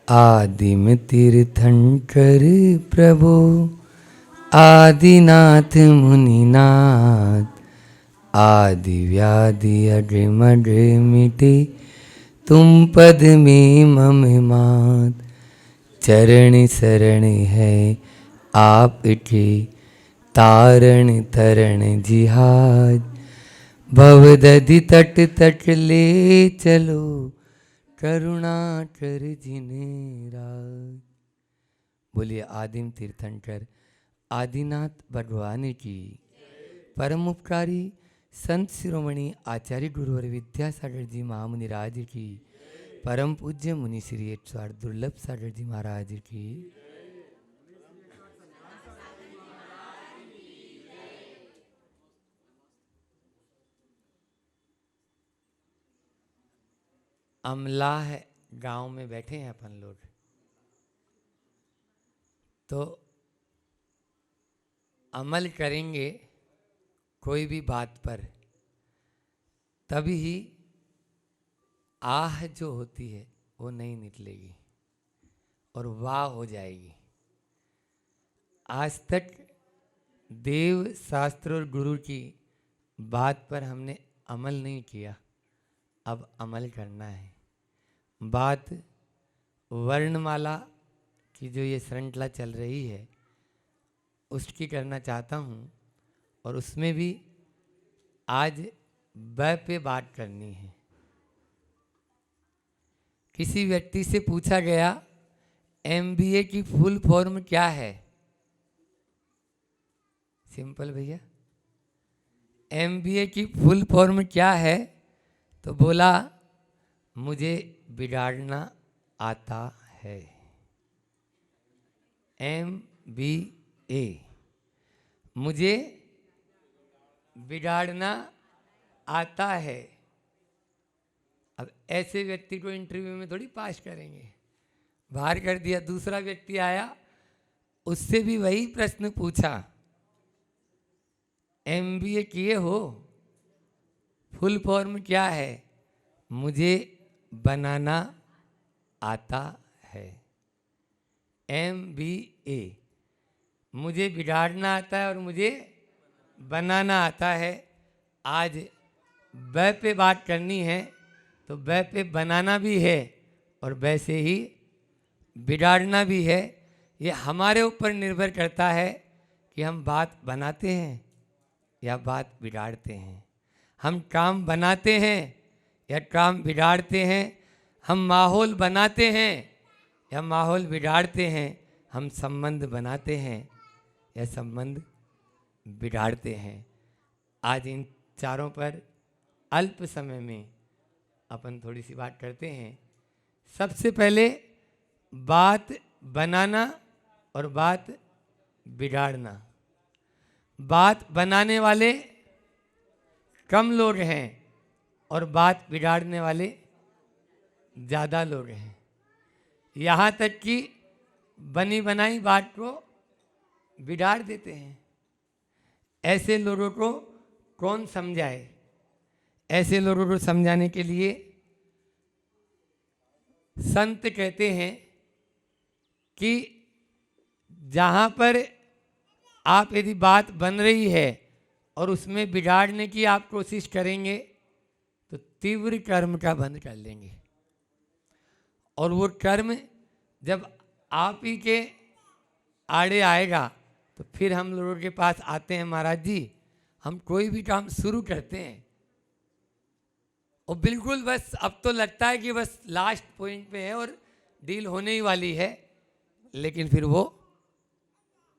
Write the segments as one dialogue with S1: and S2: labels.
S1: आदिम तीर्थंकर प्रभु आदिनाथ मुनिनाथ, आदि व्याधि अग्र मग्र मिटे तुम पद में मम मात। चरण शरण है आप के तारण तरण जिहाज, भवदधि तट तट ले चलो करुणा कर जिन्हें राज। बोलिए आदिम तीर्थंकर आदिनाथ भगवान की। परम उपकारी संत शिरोमणि आचार्य गुरुवर विद्यासागर जी महामुनि राज की। परम पूज्य मुनि श्री 108 दुर्लभ सागर जी महाराज की। अमलाह गांव में बैठे हैं अपन लोग, तो अमल करेंगे कोई भी बात पर, तभी ही आह जो होती है वो नहीं निकलेगी और वाह हो जाएगी। आज तक देव शास्त्र और गुरु की बात पर हमने अमल नहीं किया, अब अमल करना है। बात वर्णमाला की जो ये श्रृंखला चल रही है उसकी करना चाहता हूँ, और उसमें भी आज ब पे बात करनी है। किसी व्यक्ति से पूछा गया MBA की फुल फॉर्म क्या है? सिंपल भैया, MBA की फुल फॉर्म क्या है? तो बोला मुझे बिगाड़ना आता है। MBA मुझे बिगाड़ना आता है। अब ऐसे व्यक्ति को इंटरव्यू में थोड़ी पास करेंगे, बाहर कर दिया। दूसरा व्यक्ति आया, उससे भी वही प्रश्न पूछा, MBA किए हो, फुल फॉर्म क्या है? मुझे बनाना आता है। MBA मुझे बिगाड़ना आता है और मुझे बनाना आता है। आज ब पे बात करनी है, तो ब पे बनाना भी है और वैसे ही बिगाड़ना भी है। ये हमारे ऊपर निर्भर करता है कि हम बात बनाते हैं या बात बिगाड़ते हैं। हम काम बनाते हैं या काम बिगाड़ते हैं। हम माहौल बनाते हैं या माहौल बिगाड़ते हैं। हम संबंध बनाते हैं या संबंध बिगाड़ते हैं। आज इन चारों पर अल्प समय में अपन थोड़ी सी बात करते हैं। सबसे पहले बात बनाना और बात बिगाड़ना। बात बनाने वाले कम लोग हैं और बात बिगाड़ने वाले ज़्यादा लोग हैं। यहाँ तक कि बनी बनाई बात को बिगाड़ देते हैं। ऐसे लोगों को कौन समझाए? ऐसे लोगों को समझाने के लिए संत कहते हैं कि जहाँ पर आप यदि बात बन रही है और उसमें बिगाड़ने की आप कोशिश करेंगे तो तीव्र कर्म का बंध कर लेंगे। और वो कर्म जब आप ही के आड़े आएगा तो फिर हम लोगों के पास आते हैं, महाराज जी हम कोई भी काम शुरू करते हैं और बिल्कुल बस अब तो लगता है कि बस लास्ट पॉइंट पे है और डील होने ही वाली है, लेकिन फिर वो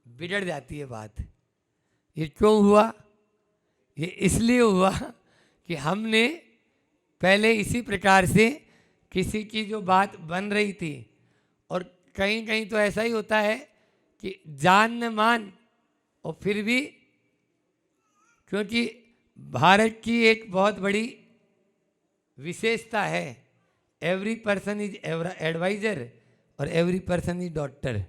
S1: बिगड़ जाती है बात। ये क्यों हुआ? ये इसलिए हुआ कि हमने पहले इसी प्रकार से किसी की जो बात बन रही थी, और कहीं कहीं तो ऐसा ही होता है कि जान न मान, और फिर भी क्योंकि भारत की एक बहुत बड़ी विशेषता है, एवरी पर्सन इज एडवाइजर और एवरी पर्सन इज डॉक्टर।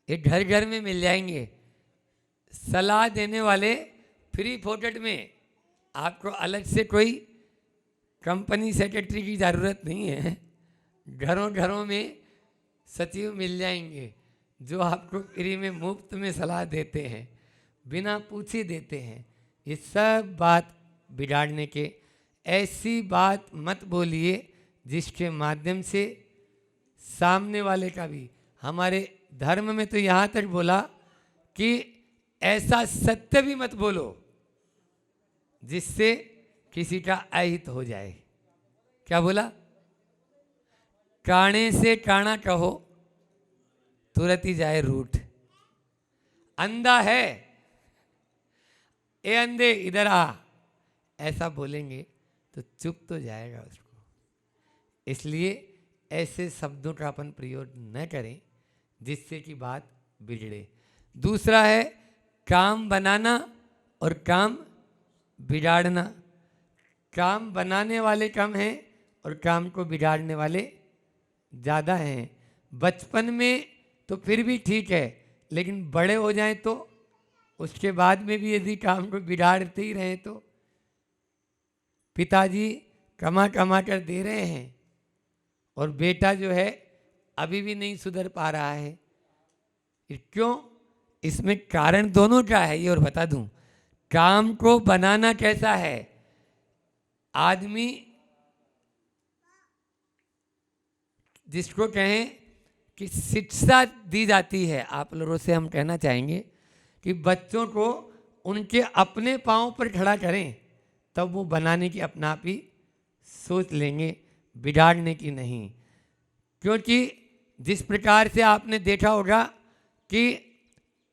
S1: ये घर घर में मिल जाएंगे सलाह देने वाले फ्री फोकट में। आपको अलग से कोई कंपनी सेक्रेटरी की ज़रूरत नहीं है, घरों घरों में सचिव मिल जाएंगे जो आपको फ्री में मुफ्त में सलाह देते हैं, बिना पूछे देते हैं। ये सब बात बिगाड़ने के, ऐसी बात मत बोलिए जिसके माध्यम से सामने वाले का भी, हमारे धर्म में तो यहाँ तक बोला कि ऐसा सत्य भी मत बोलो जिससे किसी का अहित हो जाए। क्या बोला? काणे से काना कहो तुरंत ही जाए रूठ। अंधा है, ए अंधे इधर आ, ऐसा बोलेंगे तो चुप तो जाएगा उसको। इसलिए ऐसे शब्दों का अपन प्रयोग न करें जिससे कि बात बिगड़े। दूसरा है काम बनाना और काम बिगाड़ना। काम बनाने वाले कम हैं और काम को बिगाड़ने वाले ज़्यादा हैं। बचपन में तो फिर भी ठीक है, लेकिन बड़े हो जाएं तो उसके बाद में भी यदि काम को बिगाड़ते ही रहें तो पिताजी कमा कमा कर दे रहे हैं और बेटा जो है अभी भी नहीं सुधर पा रहा है। क्यों? इसमें कारण दोनों का है, ये और बता दूं। काम को बनाना कैसा है? आदमी जिसको कहें कि शिक्षा दी जाती है, आप लोगों से हम कहना चाहेंगे कि बच्चों को उनके अपने पांव पर खड़ा करें, तब वो बनाने की अपना आप ही सोच लेंगे, बिगाड़ने की नहीं। क्योंकि जिस प्रकार से आपने देखा होगा कि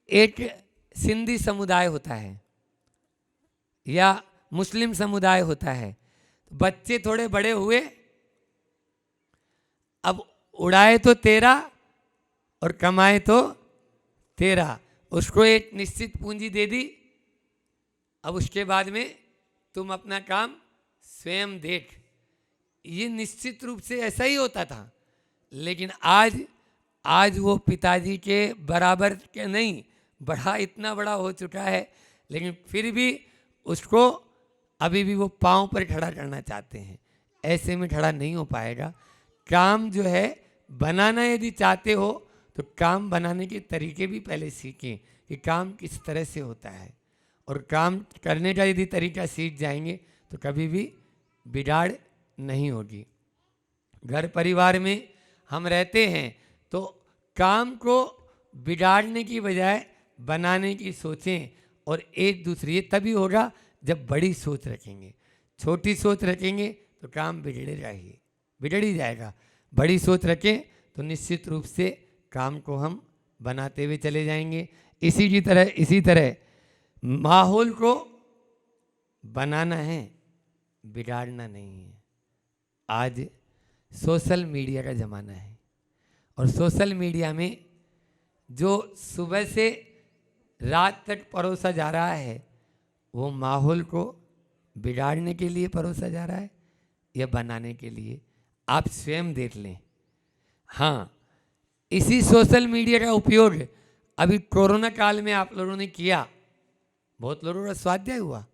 S1: एक सिंधी समुदाय होता है या मुस्लिम समुदाय होता है, तो बच्चे थोड़े बड़े हुए, अब उड़ाए तो तेरा और कमाए तो तेरा। उसको एक निश्चित पूंजी दे दी, अब उसके बाद में तुम अपना काम स्वयं देख। ये निश्चित रूप से ऐसा ही होता था, लेकिन आज वो पिताजी के बराबर के नहीं, बड़ा इतना बड़ा हो चुका है, लेकिन फिर भी उसको अभी भी वो पाँव पर खड़ा करना चाहते हैं। ऐसे में खड़ा नहीं हो पाएगा। काम जो है बनाना यदि चाहते हो तो काम बनाने के तरीके भी पहले सीखें कि काम किस तरह से होता है, और काम करने का यदि तरीका सीख जाएंगे तो कभी भी बिगाड़ नहीं होगी। घर परिवार में हम रहते हैं तो काम को बिगाड़ने की बजाय बनाने की सोचें, और एक दूसरे, ये तभी होगा जब बड़ी सोच रखेंगे। छोटी सोच रखेंगे तो काम बिगड़ ही जाएगा। बड़ी सोच रखें तो निश्चित रूप से काम को हम बनाते हुए चले जाएंगे। इसी तरह माहौल को बनाना है, बिगाड़ना नहीं है। आज सोशल मीडिया का ज़माना है, और सोशल मीडिया में जो सुबह से रात तक परोसा जा रहा है, वो माहौल को बिगाड़ने के लिए परोसा जा रहा है या बनाने के लिए, आप स्वयं देख लें। हाँ, इसी सोशल मीडिया का उपयोग अभी कोरोना काल में आप लोगों ने किया। बहुत लोगों का स्वाध्याय हुआ,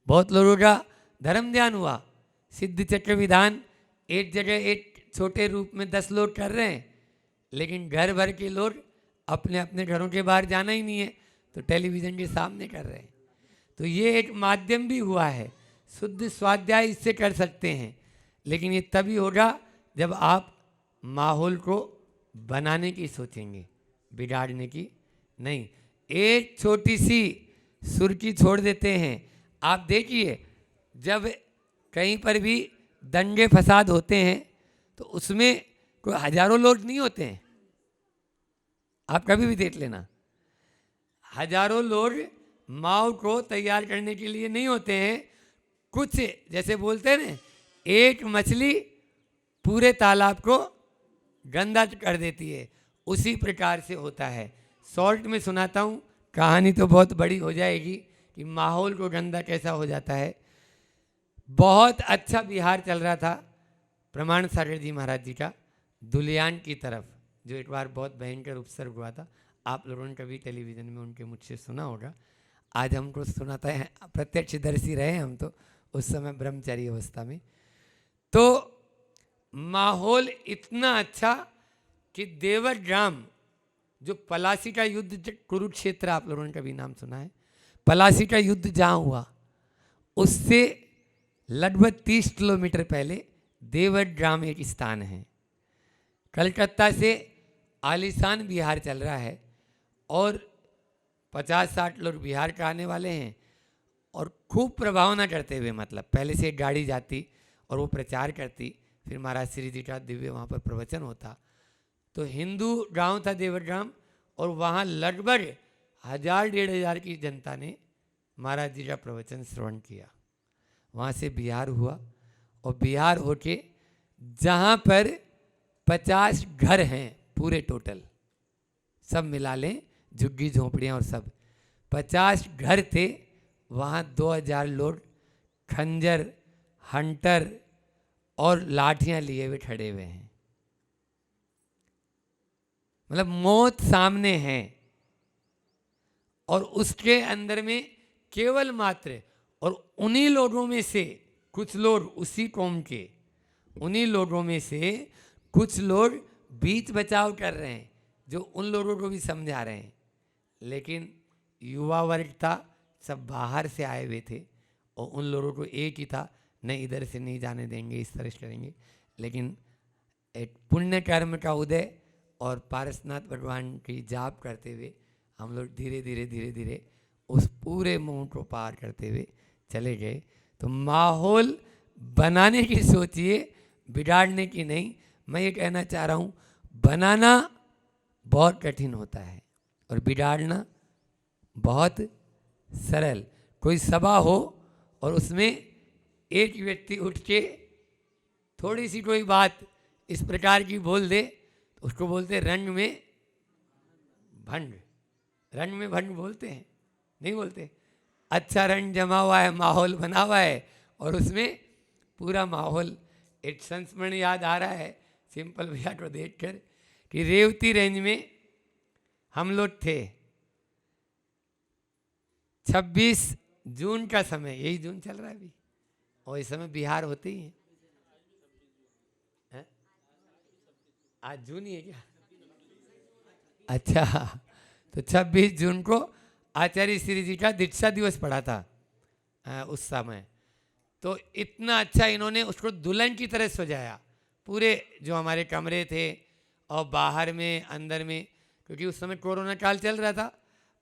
S1: बहुत लोगों का धर्म ध्यान हुआ। सिद्ध चक्र विधान एक जगह एक छोटे रूप में 10 लोग कर रहे हैं, लेकिन घर भर के लोग अपने अपने घरों के बाहर जाना ही नहीं है तो टेलीविज़न के सामने कर रहे हैं। तो ये एक माध्यम भी हुआ है। शुद्ध स्वाध्याय इससे कर सकते हैं, लेकिन ये तभी होगा जब आप माहौल को बनाने की सोचेंगे, बिगाड़ने की नहीं। एक छोटी सी सुर्खी छोड़ देते हैं। आप देखिए, जब कहीं पर भी दंगे फसाद होते हैं तो उसमें कोई हजारों लोग नहीं होते हैं। आप कभी भी देख लेना, हजारों लोग माओ को तैयार करने के लिए नहीं होते हैं। कुछ जैसे बोलते हैं ना, एक मछली पूरे तालाब को गंदा कर देती है, उसी प्रकार से होता है। शॉर्ट में सुनाता हूँ, कहानी तो बहुत बड़ी हो जाएगी कि माहौल को गंदा कैसा हो जाता है। बहुत अच्छा विहार चल रहा था प्रमाण सागर जी महाराज जी का दुलियान की तरफ, जो एक बार बहुत भयंकर उपसर्ग हुआ था। आप लोगों ने कभी टेलीविज़न में उनके मुझसे सुना होगा। आज हमको सुनाता है, प्रत्यक्षदर्शी रहे हम तो उस समय ब्रह्मचारी अवस्था में। तो माहौल इतना अच्छा कि देवग्राम, जो पलासी का युद्ध, कुरुक्षेत्र आप लोगों ने कभी नाम सुना है, पलासी का युद्ध जहाँ हुआ उससे लगभग 30 किलोमीटर पहले देवग्राम एक स्थान है। कलकत्ता से आलीशान बिहार चल रहा है और 50-60 लोग बिहार के आने वाले हैं और खूब प्रभावना करते हुए, मतलब पहले से एक गाड़ी जाती और वो प्रचार करती, फिर महाराज श्री जी का दिव्य वहाँ पर प्रवचन होता। तो हिंदू गांव था देवग्राम और वहाँ लगभग 1000-1500 की जनता ने महाराज जी का प्रवचन श्रवण किया। वहाँ से बिहार हुआ और बिहार होके जहाँ पर 50 घर हैं पूरे टोटल, सब मिला लें, झुग्गी झोंपड़ियाँ और सब 50 घर थे, वहाँ 2000 लोग खंजर, हंटर और लाठियाँ लिए हुए खड़े हुए हैं। मतलब मौत सामने है और उसके अंदर में केवल मात्र, और उन्हीं लोगों में से कुछ लोग, उसी कौम के उन्हीं लोगों में से कुछ लोग बीच बचाव कर रहे हैं, जो उन लोगों को भी समझा रहे हैं। लेकिन युवा वर्ग था, सब बाहर से आए हुए थे और उन लोगों को एक ही था, नहीं इधर से नहीं जाने देंगे, इस तरह से करेंगे। लेकिन एक पुण्य कर्म का उदय और पारसनाथ भगवान की जाप करते हुए हम लोग धीरे धीरे धीरे धीरे उस पूरे मुंह को पार करते हुए चले गए। तो माहौल बनाने की सोचिए, बिगाड़ने की नहीं। मैं ये कहना चाह रहा हूँ, बनाना बहुत कठिन होता है और बिगाड़ना बहुत सरल। कोई सभा हो और उसमें एक व्यक्ति उठ के थोड़ी सी कोई बात इस प्रकार की बोल दे, तो उसको बोलते रंग में भंग। रंग में भंग बोलते हैं, नहीं बोलते? अच्छा रंग जमा हुआ है, माहौल बना हुआ है और उसमें पूरा माहौल। एक संस्मरण याद आ रहा है सिंपल भैया को देखकर कि रेवती रेंज में हम लोग थे, 26 जून का समय, यही जून चल रहा है अभी, और इस समय बिहार होते ही हैं। आज जून ही है क्या? अच्छा, तो 26 जून को आचार्य श्री जी का दीक्षा दिवस पड़ा था उस समय। तो इतना अच्छा इन्होंने उसको दुल्हन की तरह सजाया, पूरे जो हमारे कमरे थे और बाहर में अंदर में, क्योंकि उस समय कोरोना काल चल रहा था।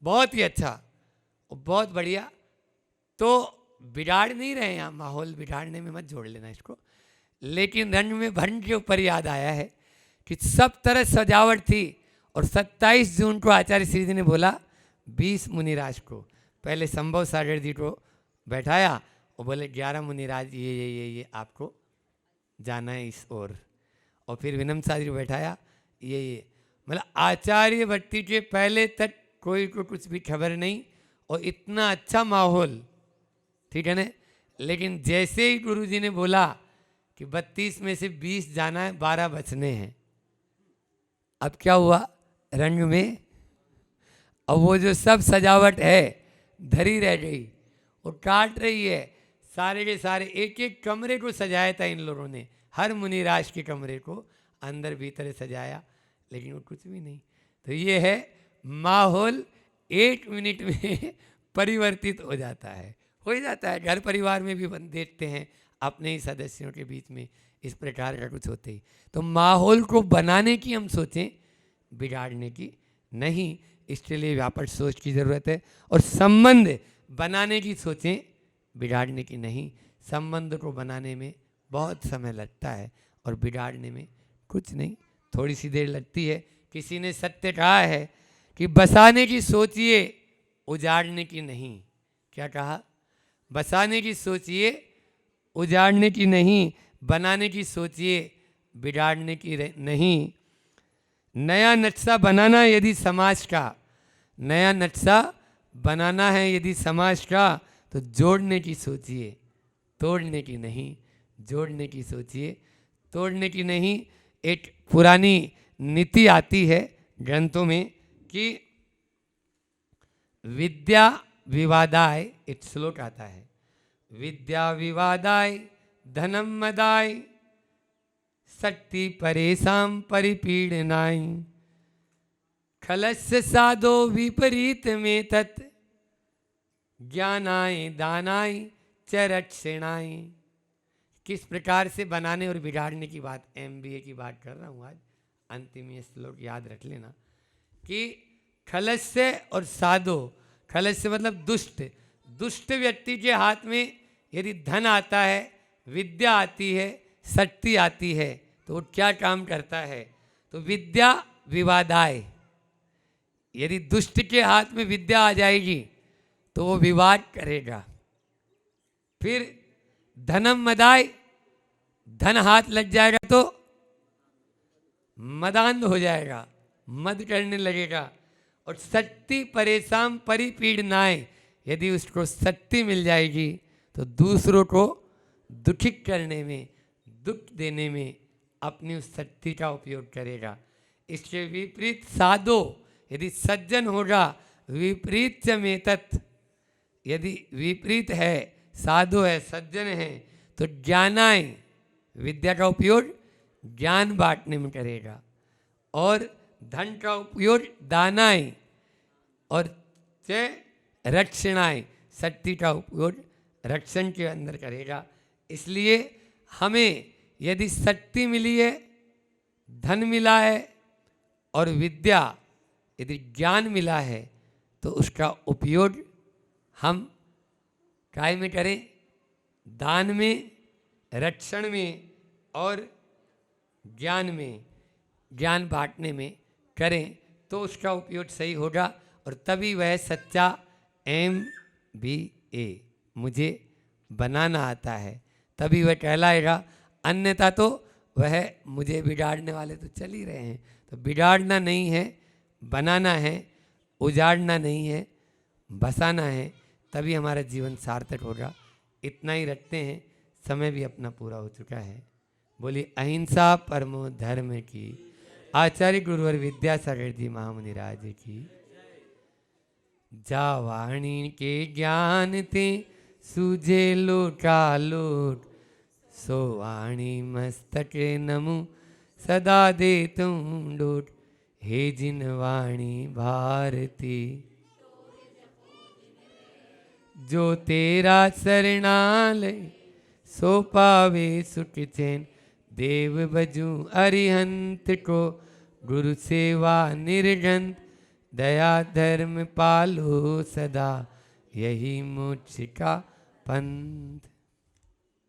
S1: बहुत ही अच्छा और बहुत बढ़िया। तो बिगाड़ नहीं रहे हैं, माहौल बिगाड़ने में मत जोड़ लेना इसको। लेकिन रंग में भंग के ऊपर याद आया है कि सब तरह सजावट थी और 27 जून को आचार्य श्री जी ने बोला 20 मुनिराज को, पहले संभव सागर जी को बैठाया और बोले 11 मुनिराज ये आपको जाना है इस ओर, और फिर विनम्र साधु को बैठाया ये मतलब आचार्य भट्टी के पहले तक कोई को कुछ भी खबर नहीं और इतना अच्छा माहौल, ठीक है ना। लेकिन जैसे ही गुरु जी ने बोला कि 32 में से 20 जाना है, 12 बचने हैं, अब क्या हुआ रंग में, अब वो जो सब सजावट है धरी रह गई और काट रही है। सारे के सारे एक एक कमरे को सजाया था इन लोगों ने, हर मुनिराज के कमरे को अंदर भीतर सजाया, लेकिन वो कुछ भी नहीं। तो ये है माहौल 1 मिनट में परिवर्तित हो जाता है, हो ही जाता है। घर परिवार में भी देखते हैं अपने ही सदस्यों के बीच में इस प्रकार का कुछ होते ही। तो माहौल को बनाने की हम सोचें, बिगाड़ने की नहीं। इसके लिए व्यापक सोच की ज़रूरत है और संबंध बनाने की सोचें, बिगाड़ने की नहीं। संबंध को बनाने में बहुत समय लगता है और बिगाड़ने में कुछ नहीं, थोड़ी सी देर लगती है। किसी ने सत्य कहा है कि बसाने की सोचिए, उजाड़ने की नहीं। क्या कहा? बसाने की सोचिए, उजाड़ने की नहीं। बनाने की सोचिए, बिगाड़ने की नहीं। नया नक्शा बनाना यदि समाज का, नया नक्शा बनाना है यदि समाज का, तो जोड़ने की सोचिए, तोड़ने की नहीं। जोड़ने की सोचिए, तोड़ने की नहीं। एक पुरानी नीति आती है ग्रंथों में कि विद्या विवादाय, एक श्लोक आता है, विद्या विवादाय धनम मदाय शक्ति परेशान परिपीड़नाई, खलस्य साधो विपरीत में तत्, ज्ञानाय दानाय च रक्षणाय। किस प्रकार से बनाने और बिगाड़ने की बात, MBA की बात कर रहा हूँ आज, अंतिम ये श्लोक याद रख लेना कि खलस्य और साधो, खलस्य मतलब दुष्ट, दुष्ट व्यक्ति के हाथ में यदि धन आता है, विद्या आती है, शक्ति आती है, तो वो क्या काम करता है? तो विद्या विवादाय, यदि दुष्ट के हाथ में विद्या आ जाएगी तो वो विवाद करेगा। फिर धनम मदाय, धन हाथ लग जाएगा तो मदान्ध हो जाएगा, मद करने लगेगा। और शक्ति परेशान परिपीड़नाएं, यदि उसको शक्ति मिल जाएगी तो दूसरों को दुखित करने में, दुख देने में अपनी उस शक्ति का उपयोग करेगा। इसके विपरीत साधो, यदि सज्जन होगा, विपरीत च में तत्, यदि विपरीत है, साधु है, सज्जन है, तो ज्ञानाय, विद्या का उपयोग ज्ञान बांटने में करेगा, और धन का उपयोग दानाय, और च रक्षणाय, शक्ति का उपयोग रक्षण के अंदर करेगा। इसलिए हमें यदि शक्ति मिली है, धन मिला है और विद्या यदि ज्ञान मिला है, तो उसका उपयोग हम काय में करें? दान में, रक्षण में और ज्ञान में, ज्ञान बांटने में करें, तो उसका उपयोग सही होगा। और तभी वह सच्चा MBA मुझे बनाना आता है, तभी वह कहलाएगा। अन्यथा तो वह मुझे बिगाड़ने वाले तो चल ही रहे हैं। तो बिगाड़ना नहीं है, बनाना है, उजाड़ना नहीं है, बसाना है, तभी हमारा जीवन सार्थक होगा। इतना ही रखते हैं, समय भी अपना पूरा हो चुका है। बोलिए अहिंसा परमो धर्म की, आचार्य गुरुवर विद्यासागर जी महामुनि राज की। जा वाणी के ज्ञान थे सूझे लोटा लोट, सो वाणी मस्तक नमु सदा दे तुम डोट, हे जिन वाणी भारती, जो तेरा शरणालय सो पावे सुख चैन, देव बजू अरिहंत को गुरु सेवा निर्गंत, दया धर्म पालो सदा यही मोक्ष का पंथ।